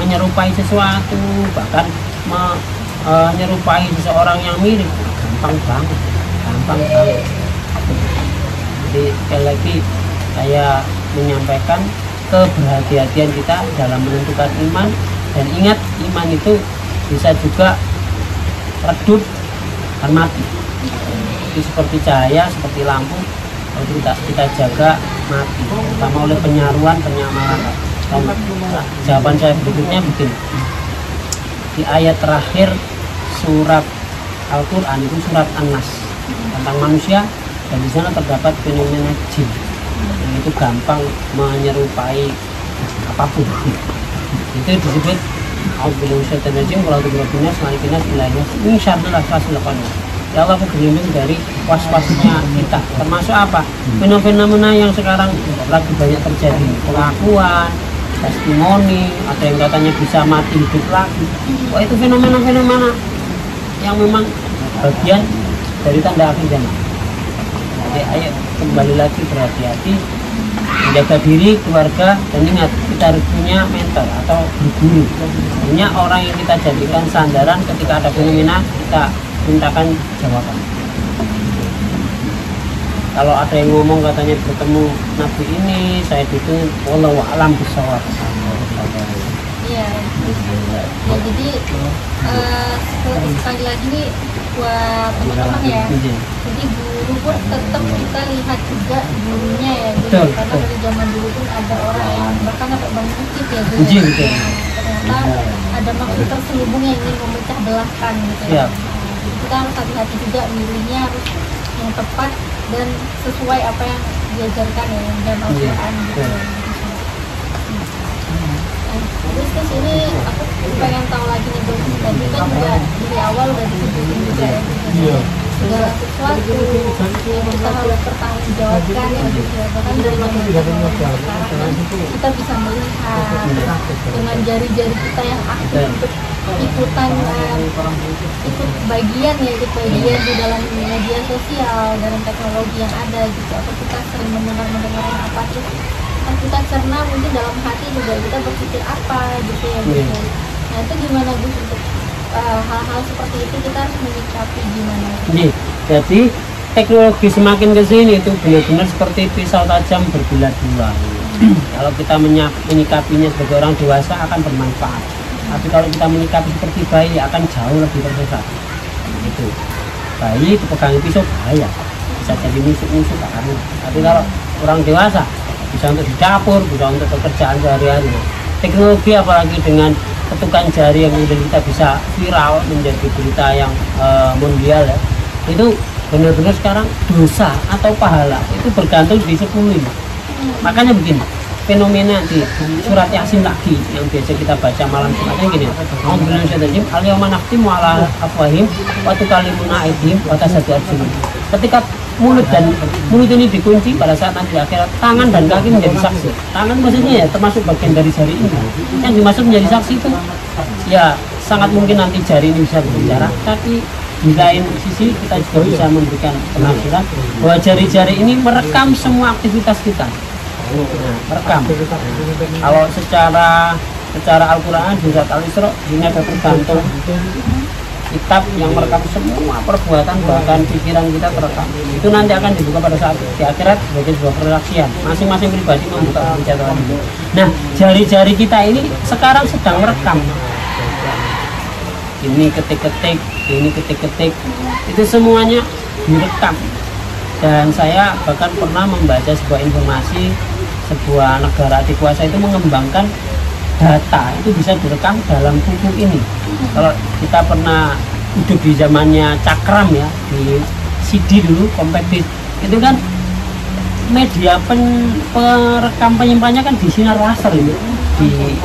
menyerupai sesuatu, bahkan menyerupai seseorang yang mirip, gampang banget. Jadi sekali lagi saya menyampaikan keberhati-hatian kita dalam menentukan iman, dan ingat iman itu bisa juga redup dan mati. Itu seperti cahaya, seperti lampu, kalau kita jaga mati, terutama oleh penyaruan, penyamaran. Dan jawaban saya berikutnya begini, di ayat terakhir surat Al-Quran itu surat An-Nas tentang manusia, dan di sana terdapat fenomena jin yang itu gampang menyerupai apapun. Itu disebut ya Allah, aku berlindung dari was-wasnya kita, termasuk apa? Fenomena yang sekarang lagi banyak terjadi, pengakuan, testimoni, ada yang katanya bisa mati hidup lagi. Wah, itu fenomena-fenomena yang memang bagian dari tanda akhir zaman. Jadi ayo kembali lagi berhati-hati, menjaga diri, keluarga, dan ingat kita harus punya mentor atau guru, punya orang yang kita jadikan sandaran ketika ada fenomena, kita mintakan jawaban. Kalau ada yang ngomong katanya bertemu Nabi ini, saya itu wallahu a'lam bishawab. Iya, ya, jadi sekali lagi nih buat teman-teman ya. Jadi guru pun tetap kita lihat juga gurunya ya, gitu. Karena dari zaman dulu pun ada orang yang bahkan sampai bang Ucit ya, gitu. Ternyata ada maksud terselubung yang ingin memecah belahkan gitu ya. Jadi kita harus hati-hati juga, milihnya harus yang tepat dan sesuai apa yang diajarkan ya, yang dalam Al-Quran gitu. Terus ke sini aku pengen tahu lagi nih Gus, tadi kan juga dari awal udah disebutin juga ya, segala sesuatu yang kita harus pertanggungjawabkan ya, bahkan dari zaman sekarang kita bisa melihat dengan jari-jari kita yang aktif untuk ikutan ikut bagian ya, ikut bagian di dalam media sosial, dalam teknologi yang ada gitu. Atau kita sering mendengar yang apa tuh kita cerna, mungkin dalam hati juga kita berpikir apa gitu ya gitu. Nah itu gimana Gus untuk hal-hal seperti itu kita harus menyikapi gimana? Jadi teknologi semakin ke sini itu benar-benar seperti pisau tajam berbelah dua. Kalau kita menyikapinya sebagai orang dewasa akan bermanfaat, tapi kalau kita menyikapi seperti bayi akan jauh lebih tersesat. Itu bayi dipegangi pisau bahaya, bisa jadi musuh-musuh karena. Tapi kalau orang dewasa bisa untuk di dapur, bisa untuk pekerjaan sehari-hari. Teknologi apalagi dengan ketukan jari yang kemudian kita bisa viral menjadi berita yang mondial ya, itu benar-benar sekarang dosa atau pahala itu bergantung di 10 ini. Makanya begini, fenomena di surat Yasin lagi yang biasa kita baca malam Jumatnya gini, al-yawma nakhtimu ala afwahim wa tukallimuna aydihim wa tashhadu arjuluhum. Ketika mulut ini dikunci pada saat nanti akhirat, tangan dan kaki menjadi saksi. Tangan maksudnya ya termasuk bagian dari jari ini. Yang dimaksud menjadi saksi itu ya sangat mungkin nanti jari ini bisa berbicara, tapi di lain sisi kita juga bisa memberikan penafsiran bahwa jari-jari ini merekam semua aktivitas kita. Merekam. Kalau secara Al-Quran di surat Al-Isra ini ada tergantung kitab yang merekam semua perbuatan bahkan pikiran kita terekam. Itu nanti akan dibuka pada saat di akhirat sebagai sebuah persaksian. Masing-masing pribadi membuka catatan itu. Nah, jari-jari kita ini sekarang sedang merekam. Ini ketik-ketik, ini ketik-ketik, itu semuanya direkam. Dan saya bahkan pernah membaca sebuah informasi, sebuah negara adikuasa itu mengembangkan data itu bisa direkam dalam buku ini. Kalau kita pernah hidup di zamannya Cakram ya, di CD dulu, compact disc, itu kan media perekam penyimpannya kan di sinar laser ini, di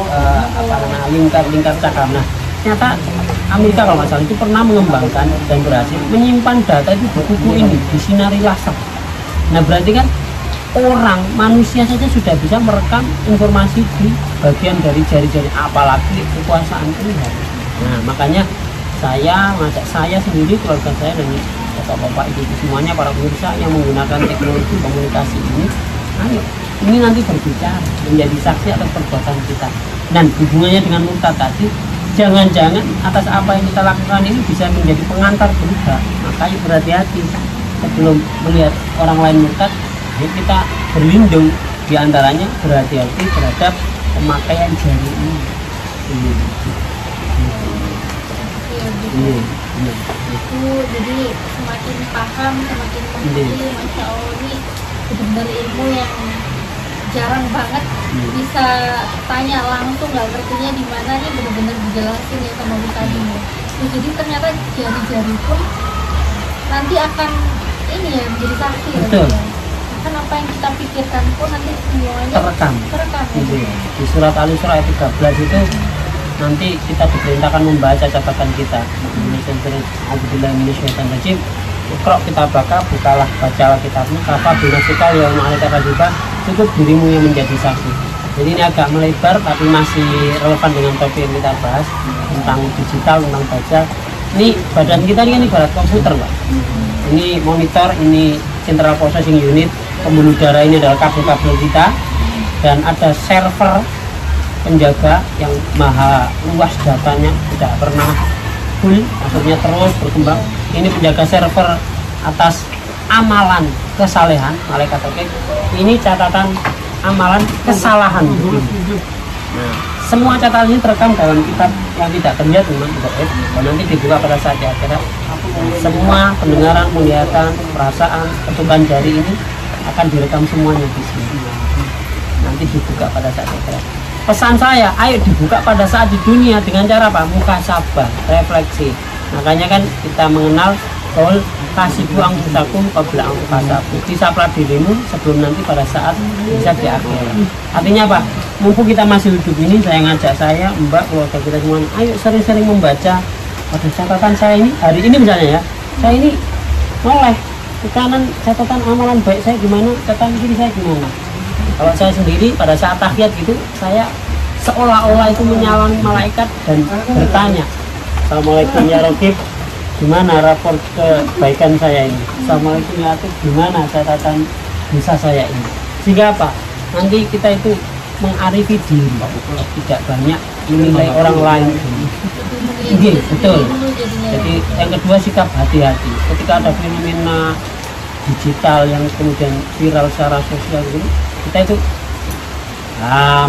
lingkar Cakram. Nah, ternyata Amerika kalau nggak salah itu pernah mengembangkan dan berhasil menyimpan data itu di buku ini, di sinari laser. Nah berarti kan manusia saja sudah bisa merekam informasi di bagian dari jari-jari, apalagi kekuasaan Tuhan. Nah makanya saya sendiri, keluarga saya dan bapak ibu semuanya para pemirsa yang menggunakan teknologi komunikasi ini, ayo ini nanti berbicara menjadi saksi atas perbuatan kita dan hubungannya dengan murtad tadi. Jangan-jangan atas apa yang kita lakukan ini bisa menjadi pengantar berita. Makanya berhati-hati sebelum melihat orang lain murtad, kita berlindung, diantaranya berhati-hati terhadap pemakaian jari ini. Itu jadi semakin paham, semakin mengerti. Masya Allah, ini benar-benar ilmu yang jarang banget bisa tanya langsung, nggak ngertinya di mana, ini benar-benar dijelasin ya sama Bu tadi. Jadi ternyata jari-jari pun nanti akan ini ya menjadi saksi. Betul. Ya. Kan apa yang kita pikirkan pun nanti semuanya terekam. Ya. Di surat Al-Isra ayat 13 itu nanti kita diperintahkan membaca catatan kita. Kalau kita bukalah bacalah kitabmu, kafa binafsika yauma alaika hasiba, cukup dirimu yang menjadi saksi. Jadi ini agak melebar tapi masih relevan dengan topik yang kita bahas tentang digital, tentang baca. Ini badan kita ini kan ibarat komputer, Pak. Ini monitor, ini central processing unit, pembuluh darah ini adalah kabel-kabel kita, dan ada server penjaga yang maha luas datanya, tidak pernah full, maksudnya terus berkembang. Ini penjaga server atas amalan kesalehan malaikat. Oke, ini catatan amalan kesalahan. Nah, semua catatan ini terekam dalam kitab yang tidak terlihat memang gaib, dan nanti dibuka pada saat di akhirat. Semua pendengaran, penglihatan, perasaan, ketukan jari ini akan direkam semuanya di sini. Nanti dibuka pada saat di akhirat. Pesan saya, ayo dibuka pada saat di dunia dengan cara apa? Muhasabah, refleksi. Makanya kan kita mengenal kol kasibu angkusakum qabla angkusakum. Disaplah dirimu sebelum nanti pada saat bisa di akhirat. Artinya apa? Mumpung kita masih hidup ini, saya ngajak saya, Mbak, keluarga kita semua, ayo sering-sering membaca pada catatan saya ini. Hari ini misalnya ya, saya ini noleh ke kanan catatan amalan baik saya gimana, catatan kiri saya gimana. Kalau saya sendiri pada saat tahiyat gitu, saya seolah-olah itu menyalami malaikat dan bertanya, Assalamualaikum ya Rokib, gimana rapor kebaikan saya ini? Assalamualaikum ya Atik, gimana catatan dosa saya ini? Sehingga apa? Nanti kita itu mengarifi diri, tidak banyak menilai orang lain. Iya, betul. Jadi yang kedua, sikap hati-hati. Ketika ada fenomena digital yang kemudian viral secara sosial ini, kita itu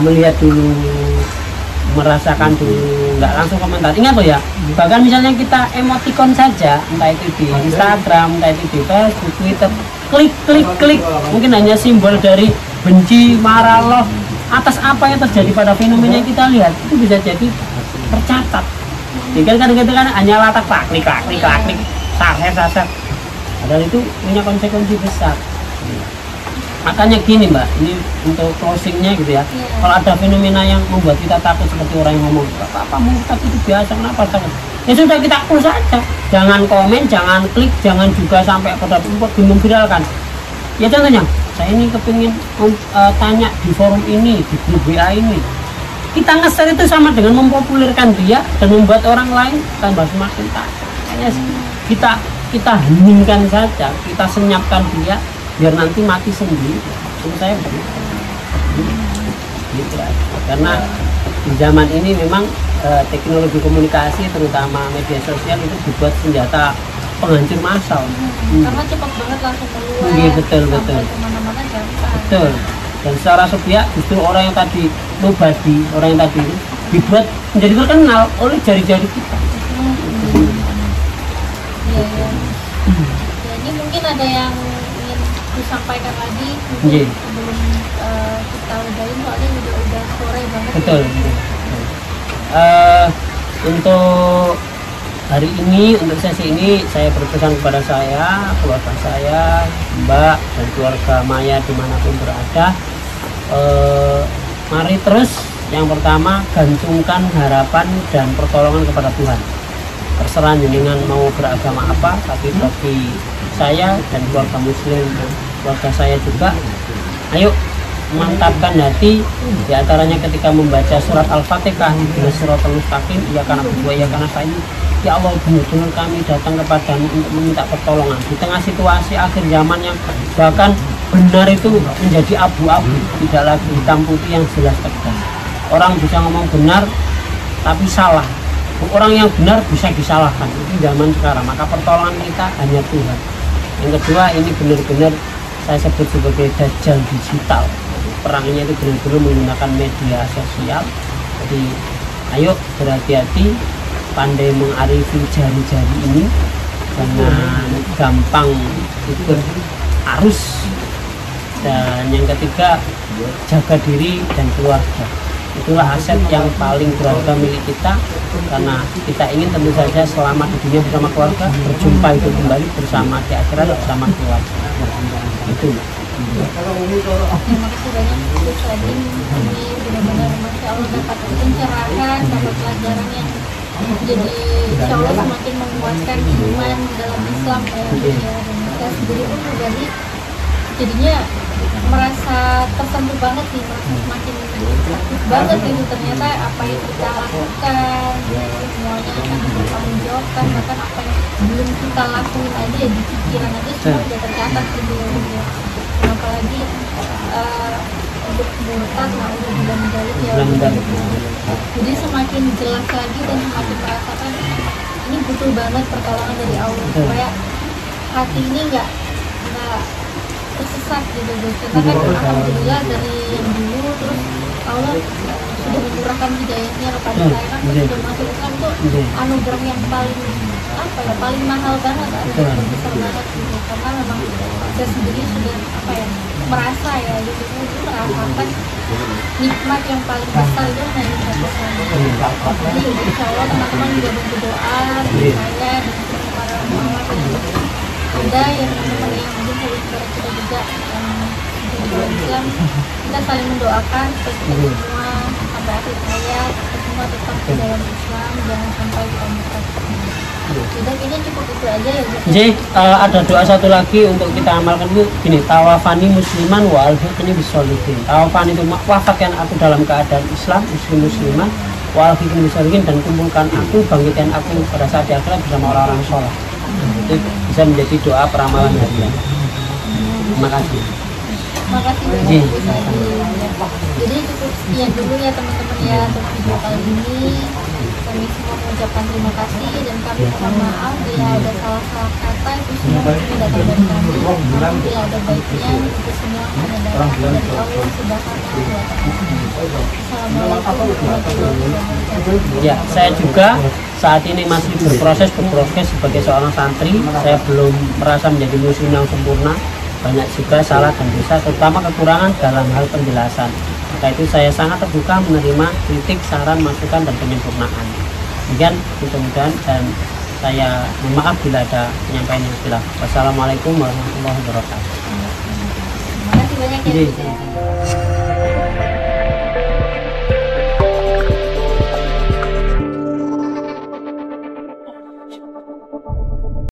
melihat dulu, merasakan dulu, nggak langsung komentar. Ingat loh ya, bahkan misalnya kita emoticon saja, entah itu di Instagram, entah itu di Facebook, Twitter, klik, mungkin hanya simbol dari benci, marah, love, atas apa yang terjadi pada fenomena yang kita lihat, itu bisa jadi tercatat. Jadi kadang-kadang kan hanya latak klik, saset, padahal itu punya konsekuensi besar. Makanya gini Mbak, ini untuk closingnya gitu ya. Kalau ada fenomena yang membuat kita takut seperti orang yang ngomong, apa murtad itu biasa, kenapa takut? Ya sudah, kita close saja. Jangan komen, jangan klik, jangan juga sampai pada memviralkan. Ya contohnya, saya ini kepingin tanya di forum ini, di grup WA ini. Kita nge-share itu sama dengan mempopulerkan dia dan membuat orang lain tambah semakin takut. Kita heningkan saja, kita senyapkan dia, biar nanti mati sendiri. Menurut saya gitu aja. Karena di zaman ini memang teknologi komunikasi terutama media sosial itu dibuat senjata penghancur massal. Karena cepat banget langsung keluar. Iya, betul. Kemana-mana gampang. Betul. Dan secara sepihak justru orang yang tadi nobody, orang yang tadi itu dibuat menjadi terkenal oleh jari-jari kita. Iya. Ya, ini mungkin ada yang ingin disampaikan lagi mungkin sebelum kita udahin, soalnya udah sore banget. Betul. Ya. Untuk hari ini, untuk sesi ini saya berpesan kepada saya, keluarga saya, Mbak dan keluarga Maya dimanapun berada, mari terus yang pertama gantungkan harapan dan pertolongan kepada Tuhan. Terserah jenengan mau beragama apa, tapi bagi saya dan keluarga muslim, keluarga saya juga, ayo mantapkan hati, diantaranya ketika membaca surat Al-Fatihah, surat Al-Mustaqim, iya karena berdua, iya karena saya. Ya Allah, benar-benar kami datang kepadamu untuk meminta pertolongan di tengah situasi akhir zaman yang bahkan benar itu menjadi abu-abu, tidak lagi hitam putih yang jelas tegas. Orang bisa ngomong benar tapi salah, orang yang benar bisa disalahkan. Itu zaman sekarang, maka pertolongan kita hanya Tuhan. Yang kedua, ini benar-benar saya sebut sebagai dajjal digital. Perangnya itu benar-benar menggunakan media sosial. Jadi ayo berhati-hati, pandai mengarifi jari-jari ini, jangan gampang ikut arus. Dan yang ketiga, jaga diri dan keluarga. Itulah aset yang paling berharga milik kita, karena kita ingin tentu saja selamat di dunia bersama keluarga, berjumpa itu kembali bersama di akhirat bersama keluarga. Itu. Terima kasih banyak Gus Adin, ini benar-benar Masya Allah dapat pencerahan, dapat pelajaran yang jadi Insya Allah semakin menguatkan iman dalam Islam ya. Dan saya sendiri pun pribadi jadinya merasa tersentuh banget nih, merasa semakin aktif banget gitu. Ternyata apa yang kita lakukan semuanya akan bertanggung jawabkan, bahkan apa yang belum kita lakuin aja ya di pikiran aja semua udah tercatat gitu ya. Apalagi untuk murtad, nah udah menjalik ya. Jadi semakin jelas lagi dan semakin merasakan ini butuh banget pertolongan dari Allah supaya hati ini nggak tersesat gitu guys. Kita kan alhamdulillah dari yang dulu terus Allah sudah curahkan hidayahnya kepada Hmm, saya kan iya. sudah masuk Islam tuh Iya. anugerah yang paling apa ya, paling mahal banget, Betul. anugerah besar banget gitu, karena memang saya sendiri sudah apa ya, merasa ya gitu, merasakan nikmat yang paling besar itu hanya di satu saja. Jadi insya Allah teman-teman juga bantu doa dari Iya. saya dan para ulama yang ada ya, teman-teman yang mungkin saudara kita juga yang di dalam Islam, kita saling mendoakan supaya kita Iya. semua sampai akhir hayat, kita semua tetap di dalam Islam, jangan sampai kita murtad. Jadi kayaknya cukup itu aja ya Ustaz. Jadi ada doa satu lagi untuk kita amalkan itu gini, tawafani musliman wa alhiqni bisolihin. Tawafani itu wafatkan aku dalam keadaan Islam, muslimah, wa alhiqni bisolihin, dan kumpulkan aku, bangkitkan aku pada saat di akhirat bersama orang-orang soleh. Itu bisa menjadi doa peramalan harian. Terima kasih. Makasih banyak Iya. Bu Sadi. Jadi cukup sekian dulu ya teman-teman ya untuk video kali ini. Kami semua mengucapkan terima kasih dan kami mohon maaf bila ada salah-salah kata, itu semua mungkin datang dari kami. Namun bila ada baiknya itu semua hanya datang dari Allah Subhanahu wa Ta'ala. Assalamualaikum warahmatullahi wabarakatuh. Ya, saya juga saat ini masih berproses sebagai seorang santri. Saya belum merasa menjadi muslim yang sempurna. Banyak juga salah dan dosa, terutama kekurangan dalam hal penjelasan. Maka itu saya sangat terbuka menerima kritik, saran, masukan, dan penyempurnaan. Demikian mudah-mudahan, dan saya mohon maaf bila ada penyampaian yang salah. Wassalamualaikum warahmatullahi wabarakatuh. Terima kasih banyak ya. Iya. Bu Sadi.